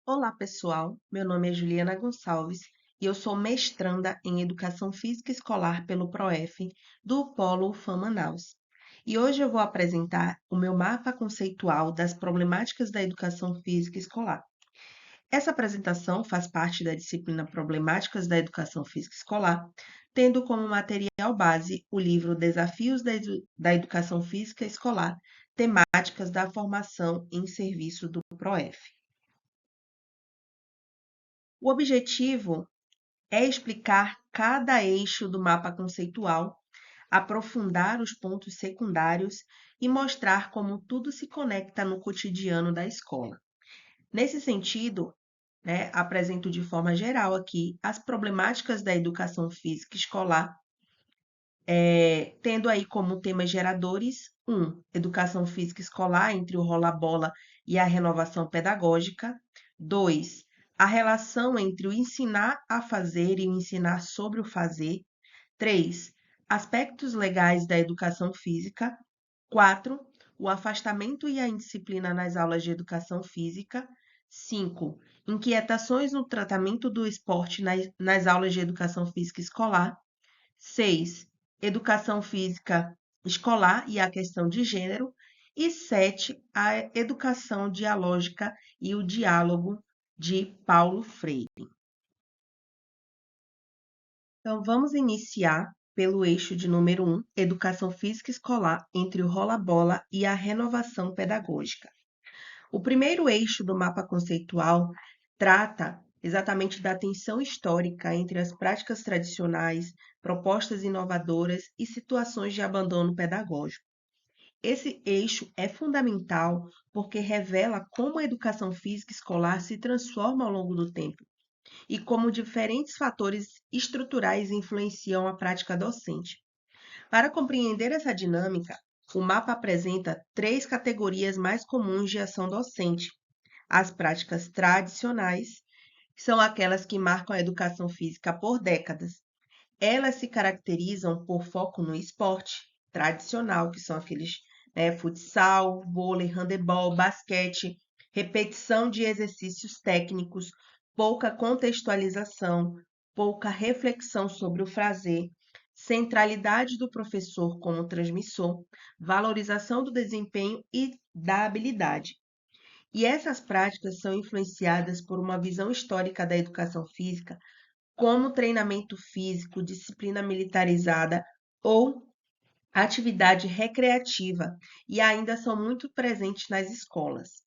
Olá, pessoal. Meu nome é Juliana Gonçalves e eu sou mestranda em Educação Física Escolar pelo PROEF do Polo UFAM Manaus. E hoje eu vou apresentar o meu mapa conceitual das problemáticas da educação física escolar. Essa apresentação faz parte da disciplina Problemáticas da Educação Física Escolar, tendo como material base o livro Desafios da Educação Física Escolar, temáticas da formação em serviço do PROEF. O objetivo é explicar cada eixo do mapa conceitual, aprofundar os pontos secundários e mostrar como tudo se conecta no cotidiano da escola. Nesse sentido, apresento de forma geral aqui as problemáticas da educação física escolar, tendo aí como temas geradores: 1. Educação física escolar entre o rola-bola e a renovação pedagógica. 2. A relação entre o ensinar a fazer e o ensinar sobre o fazer. 3. Aspectos legais da educação física. 4. O afastamento e a indisciplina nas aulas de educação física. 5. Inquietações no tratamento do esporte nas aulas de educação física escolar. 6. Educação física escolar e a questão de gênero. E 7. A educação dialógica e o diálogo de Paulo Freire. Então, vamos iniciar pelo eixo de número 1, Educação Física Escolar entre o rola-bola e a renovação pedagógica. O primeiro eixo do mapa conceitual trata exatamente da tensão histórica entre as práticas tradicionais, propostas inovadoras e situações de abandono pedagógico. Esse eixo é fundamental porque revela como a educação física escolar se transforma ao longo do tempo e como diferentes fatores estruturais influenciam a prática docente. Para compreender essa dinâmica, o mapa apresenta três categorias mais comuns de ação docente: as práticas tradicionais, que são aquelas que marcam a educação física por décadas. Elas se caracterizam por foco no esporte tradicional, que são aqueles, futsal, vôlei, handebol, basquete, repetição de exercícios técnicos, pouca contextualização, pouca reflexão sobre o fazer, centralidade do professor como transmissor, valorização do desempenho e da habilidade. E essas práticas são influenciadas por uma visão histórica da educação física como treinamento físico, disciplina militarizada ou atividade recreativa, e ainda são muito presentes nas escolas.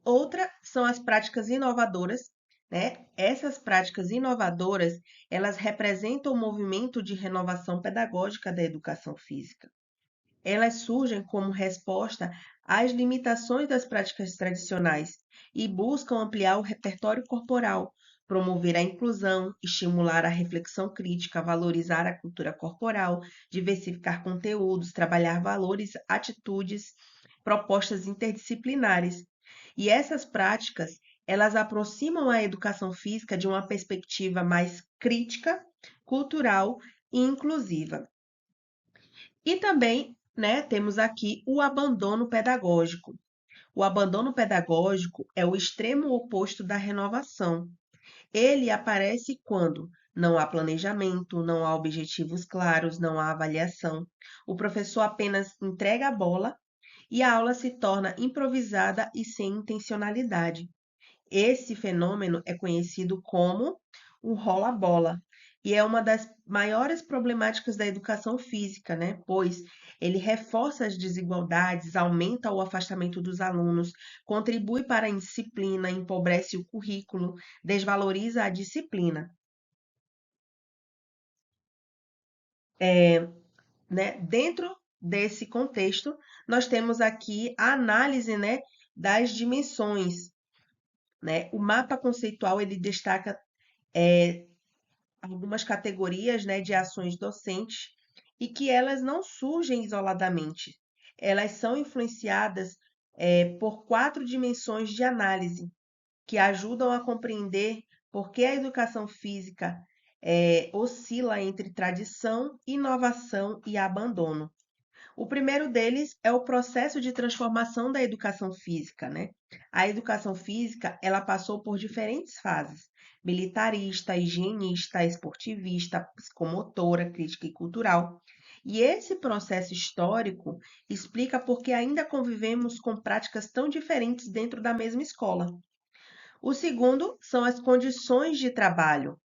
Outra são as práticas inovadoras, né? Essas práticas inovadoras, elas representam o movimento de renovação pedagógica da educação física. Elas surgem como resposta às limitações das práticas tradicionais e buscam ampliar o repertório corporal, promover a inclusão, estimular a reflexão crítica, valorizar a cultura corporal, diversificar conteúdos, trabalhar valores, atitudes, propostas interdisciplinares. E essas práticas, elas aproximam a educação física de uma perspectiva mais crítica, cultural e inclusiva. E também, temos aqui o abandono pedagógico. O abandono pedagógico é o extremo oposto da renovação. Ele aparece quando não há planejamento, não há objetivos claros, não há avaliação. O professor apenas entrega a bola e a aula se torna improvisada e sem intencionalidade. Esse fenômeno é conhecido como o rola-bola e é uma das maiores problemáticas da educação física, né? Pois ele reforça as desigualdades, aumenta o afastamento dos alunos, contribui para a indisciplina, empobrece o currículo, desvaloriza a disciplina. Dentro desse contexto, nós temos aqui a análise, das dimensões, né? O mapa conceitual ele destaca algumas categorias, de ações docentes e que elas não surgem isoladamente. Elas são influenciadas por quatro dimensões de análise que ajudam a compreender por que a educação física oscila entre tradição, inovação e abandono. O primeiro deles é o processo de transformação da educação física, né? A educação física, ela passou por diferentes fases: militarista, higienista, esportivista, psicomotora, crítica e cultural. E esse processo histórico explica por que ainda convivemos com práticas tão diferentes dentro da mesma escola. O segundo são as condições de trabalho.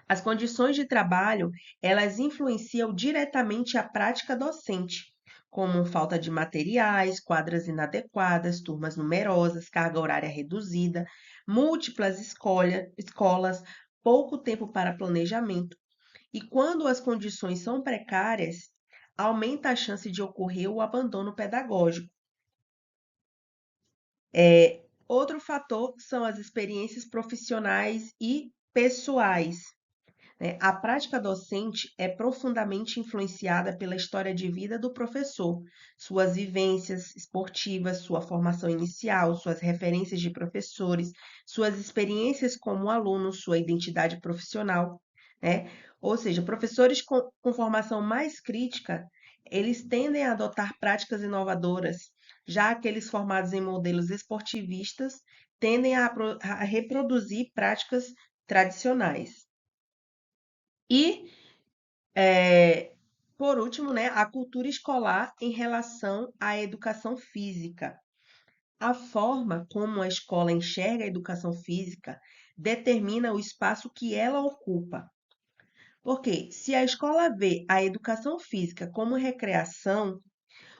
As condições de trabalho, elas influenciam diretamente a prática docente, como falta de materiais, quadras inadequadas, turmas numerosas, carga horária reduzida, múltiplas escolas, pouco tempo para planejamento. E quando as condições são precárias, aumenta a chance de ocorrer o abandono pedagógico. Outro fator são as experiências profissionais e pessoais, né? A prática docente é profundamente influenciada pela história de vida do professor, suas vivências esportivas, sua formação inicial, suas referências de professores, suas experiências como aluno, sua identidade profissional, né? Ou seja, professores com formação mais crítica, eles tendem a adotar práticas inovadoras, já aqueles formados em modelos esportivistas tendem a reproduzir práticas tradicionais. E, por último, né, a cultura escolar em relação à educação física. A forma como a escola enxerga a educação física determina o espaço que ela ocupa. Porque se a escola vê a educação física como recreação,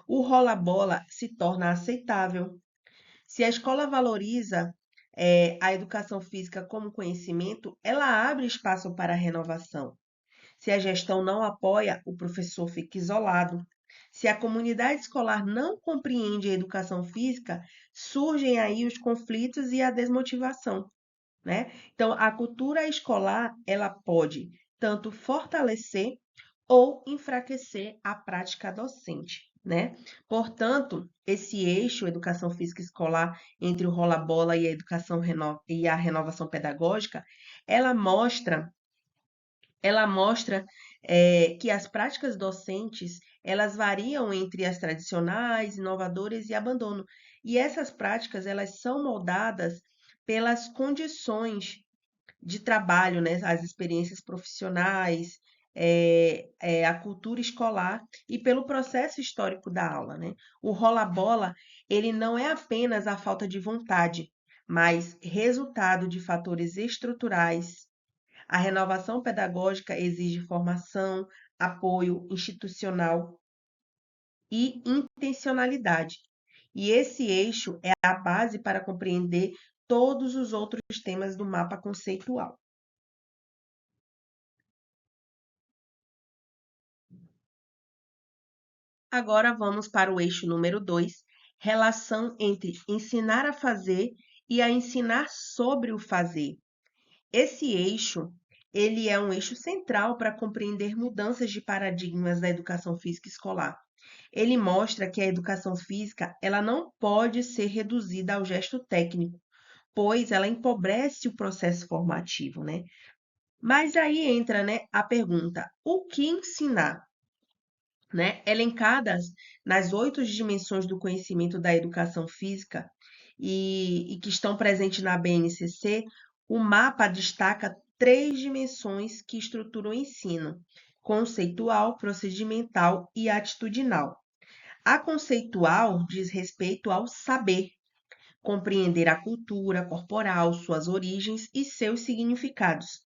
o rola-bola se torna aceitável. Se a escola valoriza, a educação física como conhecimento, ela abre espaço para a renovação. Se a gestão não apoia, o professor fica isolado. Se a comunidade escolar não compreende a educação física, surgem aí os conflitos e a desmotivação, né? Então, a cultura escolar, ela pode tanto fortalecer ou enfraquecer a prática docente, né? Portanto, esse eixo educação física escolar entre o rola-bola e a e a renovação pedagógica, ela mostra que as práticas docentes elas variam entre as tradicionais, inovadoras e abandono. E essas práticas elas são moldadas pelas condições de trabalho, né? As experiências profissionais, a cultura escolar e pelo processo histórico da aula, né? O rola-bola ele não é apenas a falta de vontade, mas resultado de fatores estruturais. A renovação pedagógica exige formação, apoio institucional e intencionalidade. E esse eixo é a base para compreender todos os outros temas do mapa conceitual. Agora vamos para o eixo número 2, relação entre ensinar a fazer e a ensinar sobre o fazer. Esse eixo, ele é um eixo central para compreender mudanças de paradigmas da educação física escolar. Ele mostra que a educação física, ela não pode ser reduzida ao gesto técnico, pois ela empobrece o processo formativo, né? Mas aí entra, né, a pergunta: o que ensinar? Né? Elencadas nas 8 dimensões do conhecimento da educação física e que estão presentes na BNCC, o mapa destaca 3 dimensões que estruturam o ensino: conceitual, procedimental e atitudinal. A conceitual diz respeito ao saber, compreender a cultura corporal, suas origens e seus significados.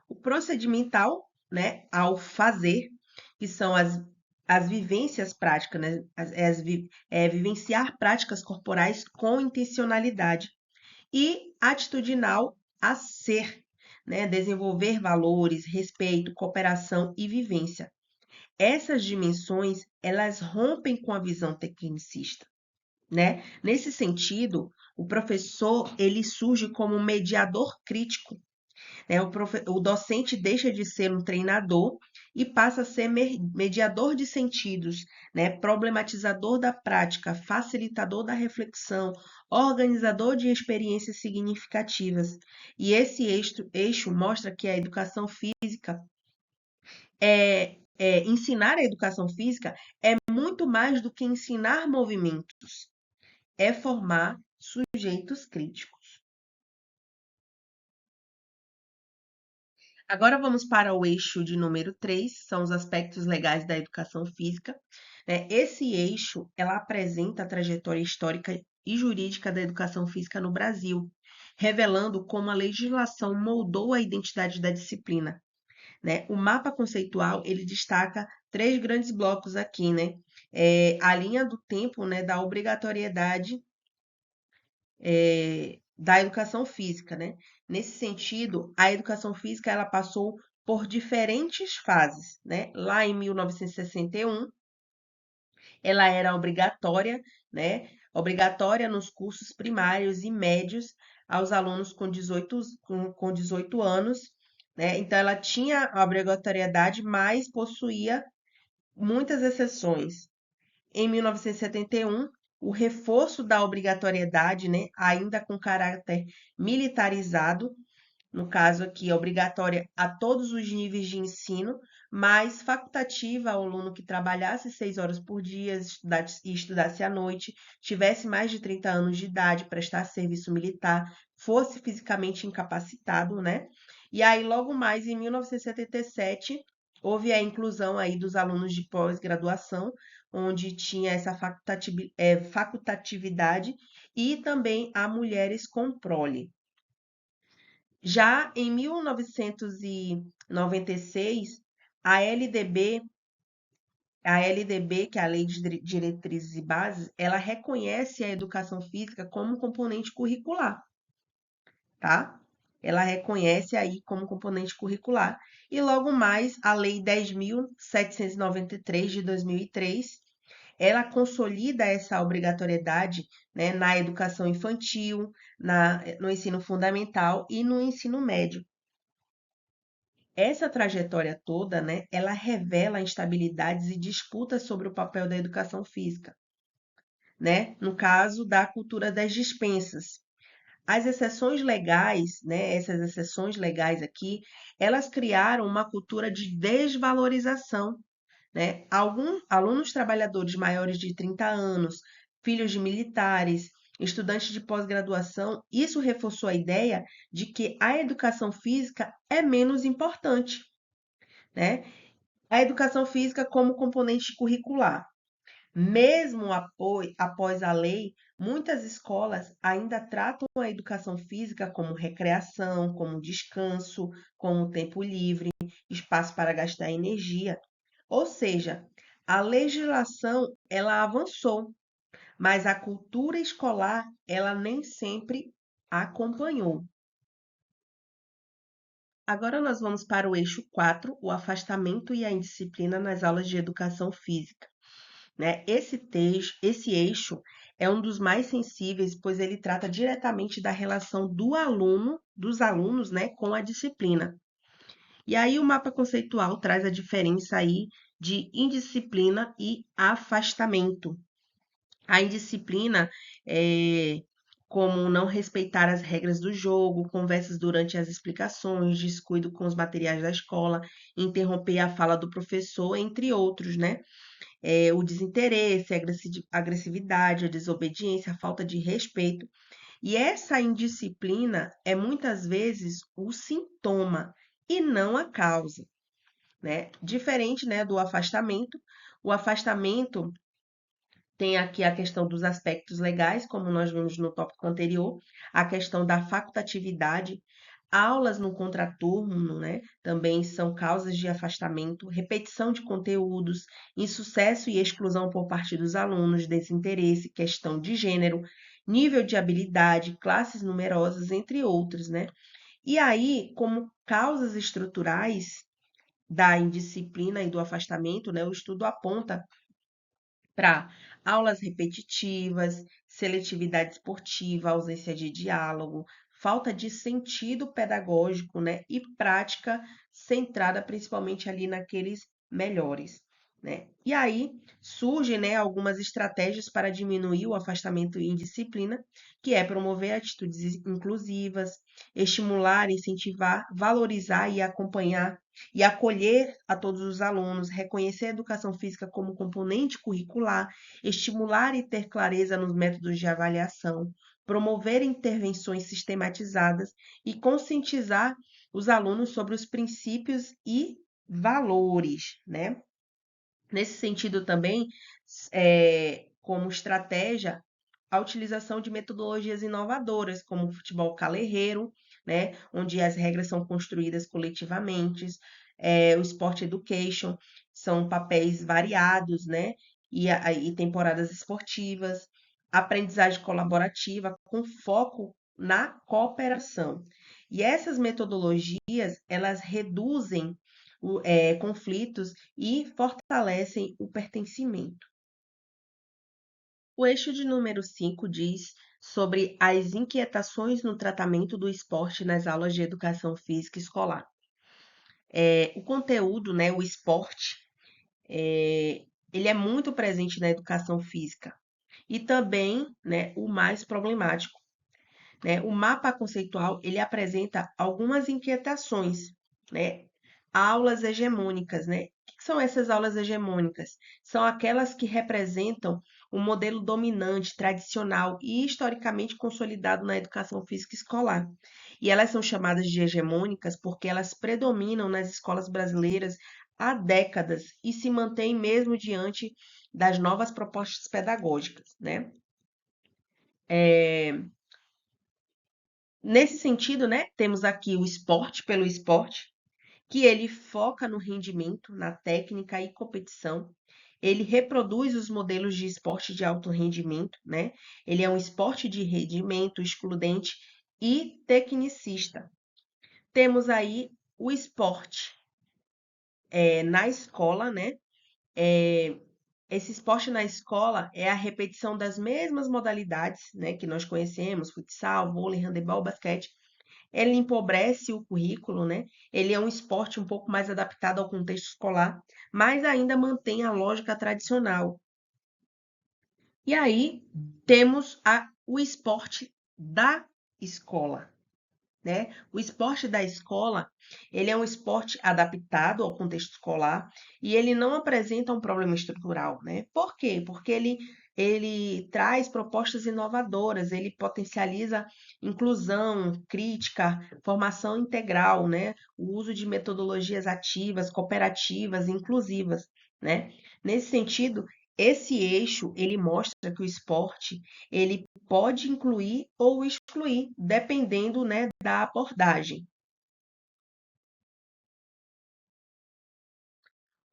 O procedimental, né, ao fazer, que são as vivências práticas, né, vivenciar práticas corporais com intencionalidade. E atitudinal, a ser, né, desenvolver valores, respeito, cooperação e vivência. Essas dimensões, elas rompem com a visão tecnicista, né? Nesse sentido, o professor, ele surge como um mediador crítico, né? O docente deixa de ser um treinador e passa a ser mediador de sentidos, né? Problematizador da prática, facilitador da reflexão, organizador de experiências significativas. E esse eixo mostra que a educação física ensinar a educação física é muito mais do que ensinar movimentos, é formar sujeitos críticos. Agora vamos para o eixo de número 3, são os aspectos legais da educação física. Esse eixo, ela apresenta a trajetória histórica e jurídica da educação física no Brasil, revelando como a legislação moldou a identidade da disciplina. O mapa conceitual, ele destaca três grandes blocos aqui, né? A linha do tempo, né, da obrigatoriedade da educação física, né? Nesse sentido, a educação física ela passou por diferentes fases, né? Lá em 1961, ela era obrigatória, né? Obrigatória nos cursos primários e médios aos alunos com 18 anos, né? Então, ela tinha a obrigatoriedade, mas possuía muitas exceções. Em 1971, o reforço da obrigatoriedade, né, ainda com caráter militarizado, no caso aqui, obrigatória a todos os níveis de ensino, mas facultativa ao aluno que trabalhasse 6 horas por dia e estudasse à noite, tivesse mais de 30 anos de idade, prestasse serviço militar, fosse fisicamente incapacitado, né? E aí, logo mais, em 1977, houve a inclusão aí dos alunos de pós-graduação, onde tinha essa facultatividade, e também a mulheres com prole. Já em 1996, a LDB, que é a Lei de Diretrizes e Bases, ela reconhece a educação física como componente curricular, tá? Ela reconhece aí como componente curricular. E logo mais, a Lei 10.793 de 2003, ela consolida essa obrigatoriedade, né, na educação infantil, no ensino fundamental e no ensino médio. Essa trajetória toda, né, ela revela instabilidades e disputas sobre o papel da educação física, né? No caso da cultura das dispensas. As exceções legais, né, essas exceções legais aqui, elas criaram uma cultura de desvalorização, né? Alguns alunos trabalhadores maiores de 30 anos, filhos de militares, estudantes de pós-graduação, isso reforçou a ideia de que a educação física é menos importante, né? A educação física como componente curricular. Mesmo após a lei, muitas escolas ainda tratam a educação física como recreação, como descanso, como tempo livre, espaço para gastar energia. Ou seja, a legislação ela avançou, mas a cultura escolar ela nem sempre acompanhou. Agora nós vamos para o eixo 4, o afastamento e a indisciplina nas aulas de educação física. Esse eixo é um dos mais sensíveis, pois ele trata diretamente da relação dos alunos, né, com a disciplina. E aí o mapa conceitual traz a diferença aí de indisciplina e afastamento. A indisciplina é como não respeitar as regras do jogo, conversas durante as explicações, descuido com os materiais da escola, interromper a fala do professor, entre outros, né? O desinteresse, a agressividade, a desobediência, a falta de respeito. E essa indisciplina é muitas vezes o sintoma e não a causa, né? Diferente, né, do afastamento. O afastamento tem aqui a questão dos aspectos legais, como nós vimos no tópico anterior, a questão da facultatividade, aulas no contraturno, né? Também são causas de afastamento, repetição de conteúdos, insucesso e exclusão por parte dos alunos, desinteresse, questão de gênero, nível de habilidade, classes numerosas, entre outros, né? E aí, como causas estruturais da indisciplina e do afastamento, né, o estudo aponta para aulas repetitivas, seletividade esportiva, ausência de diálogo, falta de sentido pedagógico, né, e prática centrada principalmente ali naqueles melhores, né? E aí surgem, né, algumas estratégias para diminuir o afastamento em disciplina, que é promover atitudes inclusivas, estimular, incentivar, valorizar e acompanhar e acolher a todos os alunos, reconhecer a educação física como componente curricular, estimular e ter clareza nos métodos de avaliação, promover intervenções sistematizadas e conscientizar os alunos sobre os princípios e valores, né? Nesse sentido também, como estratégia, a utilização de metodologias inovadoras, como o futebol calerreiro, né, onde as regras são construídas coletivamente, o Sport Education, são papéis variados, né, e temporadas esportivas, aprendizagem colaborativa com foco na cooperação. E essas metodologias, elas reduzem conflitos e fortalecem o pertencimento. O eixo de número 5 diz sobre as inquietações no tratamento do esporte nas aulas de educação física escolar. O conteúdo, né, o esporte, ele é muito presente na educação física e também, né, o mais problemático, né? O mapa conceitual ele apresenta algumas inquietações, né? Aulas hegemônicas, né? O que são essas aulas hegemônicas? São aquelas que representam o modelo dominante, tradicional e historicamente consolidado na educação física escolar. E elas são chamadas de hegemônicas porque elas predominam nas escolas brasileiras há décadas e se mantêm mesmo diante das novas propostas pedagógicas, né? Nesse sentido, né, temos aqui o esporte pelo esporte, que ele foca no rendimento, na técnica e competição. Ele reproduz os modelos de esporte de alto rendimento, né? Ele é um esporte de rendimento excludente e tecnicista. Temos aí o esporte na escola, né? É, esse esporte na escola é a repetição das mesmas modalidades, né, que nós conhecemos, futsal, vôlei, handebol, basquete. Ele empobrece o currículo, né? Ele é um esporte um pouco mais adaptado ao contexto escolar, mas ainda mantém a lógica tradicional. E aí temos o esporte da escola, né? O esporte da escola, ele é um esporte adaptado ao contexto escolar e ele não apresenta um problema estrutural, né? Por quê? Porque ele traz propostas inovadoras, ele potencializa inclusão, crítica, formação integral, né? O uso de metodologias ativas, cooperativas, inclusivas, né? Nesse sentido, esse eixo, ele mostra que o esporte, ele pode incluir ou excluir, dependendo, né, da abordagem.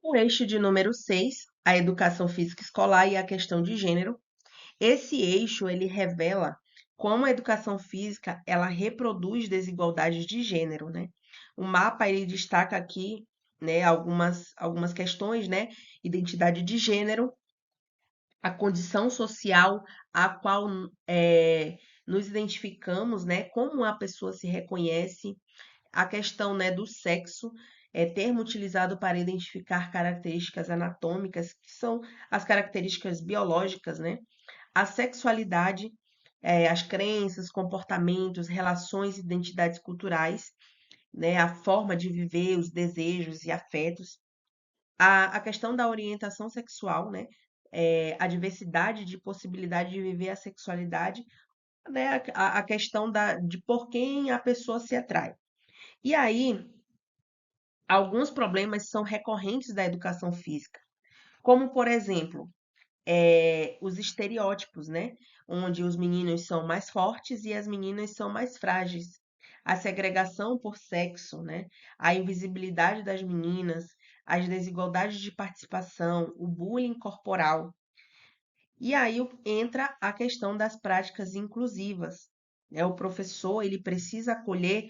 O eixo de número 6, a educação física escolar e a questão de gênero. Esse eixo, ele revela como a educação física, ela reproduz desigualdades de gênero, né? O mapa, ele destaca aqui, né, algumas questões, né? Identidade de gênero, a condição social a qual nos identificamos, né? Como a pessoa se reconhece, a questão, né, do sexo, termo utilizado para identificar características anatômicas, que são as características biológicas, né? A sexualidade, as crenças, comportamentos, relações, identidades culturais, né? A forma de viver, os desejos e afetos. A questão da orientação sexual, né? A diversidade de possibilidade de viver a sexualidade, né? A questão de por quem a pessoa se atrai. E aí, alguns problemas são recorrentes da educação física, como, por exemplo, os estereótipos, né? Onde os meninos são mais fortes e as meninas são mais frágeis. A segregação por sexo, né? A invisibilidade das meninas, as desigualdades de participação, o bullying corporal. E aí entra a questão das práticas inclusivas, né? O professor ele precisa acolher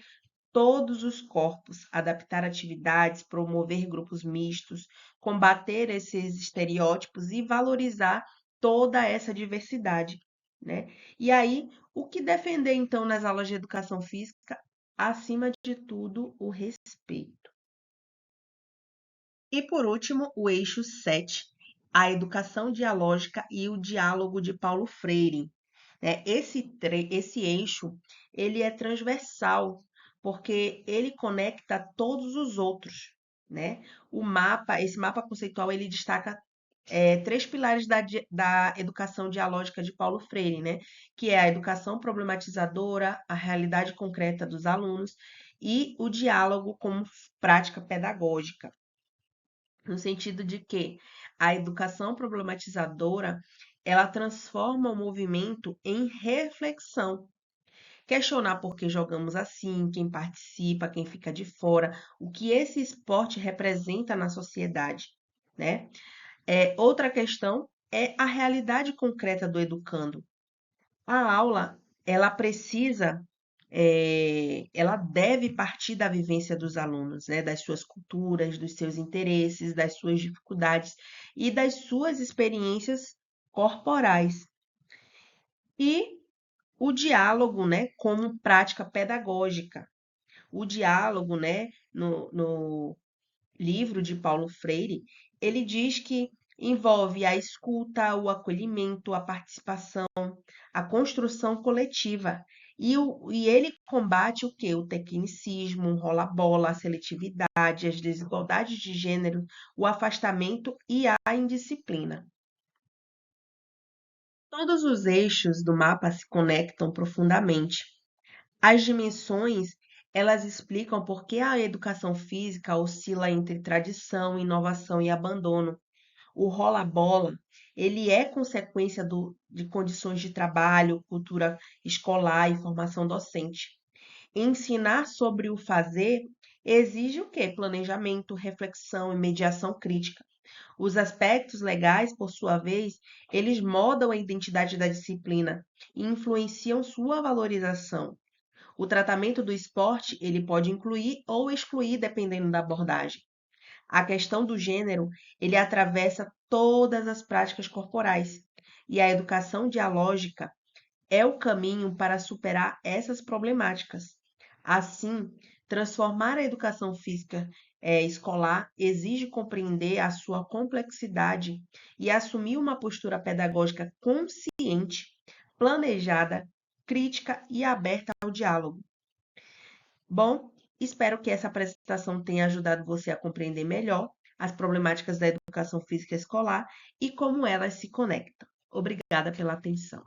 todos os corpos, adaptar atividades, promover grupos mistos, combater esses estereótipos e valorizar toda essa diversidade, né? E aí, o que defender então nas aulas de educação física? Acima de tudo, o respeito. E por último, o eixo 7, a educação dialógica e o diálogo de Paulo Freire, né? Esse eixo, ele é transversal, porque ele conecta todos os outros, né? Esse mapa conceitual, ele destaca três pilares da educação dialógica de Paulo Freire, né? Que é a educação problematizadora, a realidade concreta dos alunos e o diálogo como prática pedagógica, no sentido de que a educação problematizadora ela transforma o movimento em reflexão. Questionar por que jogamos assim, quem participa, quem fica de fora, o que esse esporte representa na sociedade, né? Outra questão é a realidade concreta do educando. A aula, ela precisa, ela deve partir da vivência dos alunos, né? Das suas culturas, dos seus interesses, das suas dificuldades e das suas experiências corporais. E o diálogo, né, como prática pedagógica. O diálogo, né, no livro de Paulo Freire, ele diz que envolve a escuta, o acolhimento, a participação, a construção coletiva. E ele combate o quê? O tecnicismo, o rola-bola, a seletividade, as desigualdades de gênero, o afastamento e a indisciplina. Todos os eixos do mapa se conectam profundamente. As dimensões, elas explicam por que a educação física oscila entre tradição, inovação e abandono. O rola-bola, ele é consequência de condições de trabalho, cultura escolar e formação docente. Ensinar sobre o fazer exige o quê? Planejamento, reflexão e mediação crítica. Os aspectos legais, por sua vez, eles moldam a identidade da disciplina e influenciam sua valorização. O tratamento do esporte, ele pode incluir ou excluir dependendo da abordagem. A questão do gênero, ele atravessa todas as práticas corporais, e a educação dialógica é o caminho para superar essas problemáticas. Assim, transformar a educação física escolar exige compreender a sua complexidade e assumir uma postura pedagógica consciente, planejada, crítica e aberta ao diálogo. Bom, espero que essa apresentação tenha ajudado você a compreender melhor as problemáticas da educação física escolar e como elas se conectam. Obrigada pela atenção.